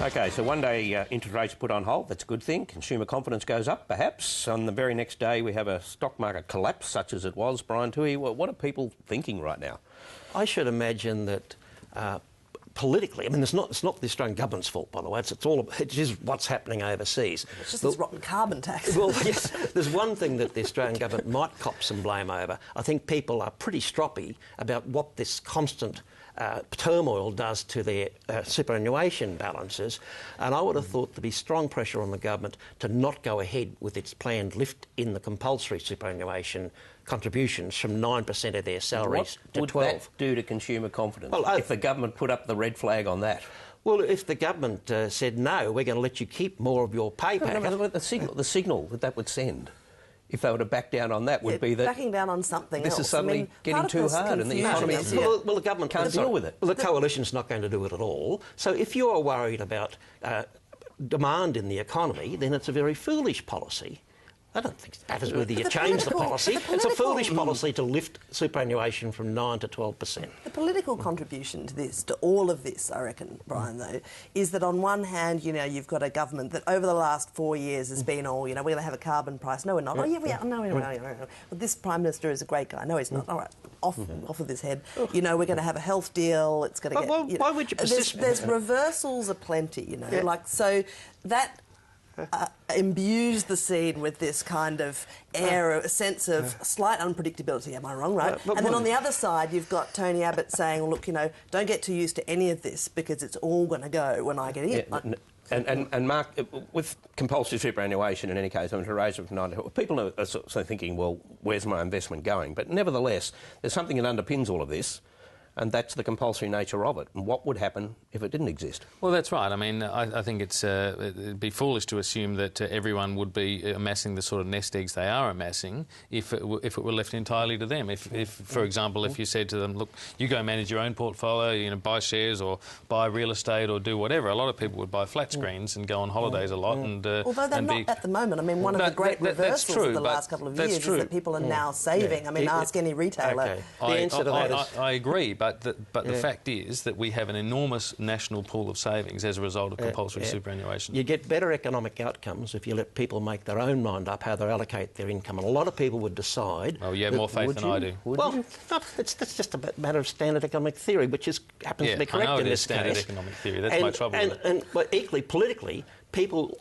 Okay, so one day interest rates are put on hold. That's a good thing. Consumer confidence goes up, perhaps. On the very next day, we have a stock market collapse, such as it was. Brian Toohey, what are people thinking right now? I should imagine that politically, I mean, it's not the Australian government's fault, by the way. It is what's happening overseas. It's just this rotten carbon tax. Well, yes, there's one thing that the Australian government might cop some blame over. I think people are pretty stroppy about what this constant turmoil does to their superannuation balances, and I would have thought there'd be strong pressure on the government to not go ahead with its planned lift in the compulsory superannuation contributions from 9% of their salaries to 12%. What would that do to consumer confidence if the government put up the red flag on that? Well, if the government said, no, we're going to let you keep more of your pay packet... No, the signal that would send, if they were to back down on that, would be that... Backing down on something else. This is suddenly getting too hard and the economy... Well, the government can't deal with it. Well, the coalition's not going to do it at all. So if you're worried about demand in the economy, then it's a very foolish policy. I don't think it matters whether you change the policy. It's a foolish policy to lift superannuation from 9 to 12%. The political contribution to this, to all of this, I reckon, Brian, though, is that on one hand, you know, you've got a government that over the last 4 years has been all, you know, we're going to have a carbon price. No, we're not. Oh, yeah, we are. No. But this Prime Minister is a great guy. No, he's not. All right, off of his head. You know, we're going to have a health deal. It's going to get... Well, why would you persist? There's reversals aplenty, you know, like, so that... imbues the scene with this kind of air, a sense of slight unpredictability. Am I wrong, right? And then on the other side, you've got Tony Abbott saying, well, look, you know, don't get too used to any of this because it's all going to go when I get in. And Mark, with compulsory superannuation, in any case, I mean, to raise it from 9 to... People are sort of thinking, well, where's my investment going? But nevertheless, there's something that underpins all of this, and that's the compulsory nature of it. And what would happen if it didn't exist? Well, that's right. I mean, I think it'd be foolish to assume that everyone would be amassing the sort of nest eggs they are amassing if it were left entirely to them. If, for example, if you said to them, look, you go manage your own portfolio, you know, buy shares or buy real estate or do whatever, a lot of people would buy flat screens and go on holidays a lot. And although they're not at the moment. I mean, one of the great reversals of the last couple of years is that people are now saving. I mean, ask any retailer. Okay. The answer to that is... I agree, but the fact is that we have an enormous national pool of savings as a result of compulsory superannuation. You get better economic outcomes if you let people make their own mind up how they allocate their income. And a lot of people would decide... Oh, you have more faith than I do. Well, that's just a matter of standard economic theory, which happens to be correct in this case. I know it is standard economic theory. That's my trouble. But equally, politically,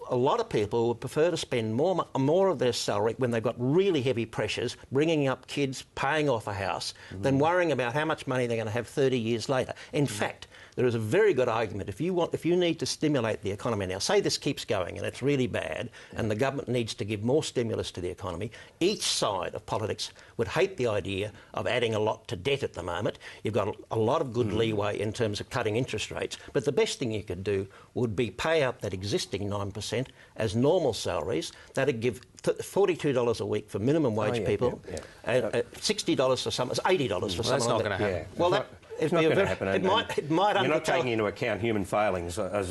a lot of people would prefer to spend more of their salary when they've got really heavy pressures, bringing up kids, paying off a house, than worrying about how much money they're going to have 30 years later. In fact, there is a very good argument. If you need to stimulate the economy now, say this keeps going and it's really bad, and the government needs to give more stimulus to the economy, each side of politics would hate the idea of adding a lot to debt at the moment. You've got a lot of good leeway in terms of cutting interest rates, but the best thing you could do would be pay out that existing 9% as normal salaries. That'd give $42 a week for minimum wage people, and $60 for some, $80 for some. That's not going to happen. It's not going to happen. It might You're not taking into account human failings as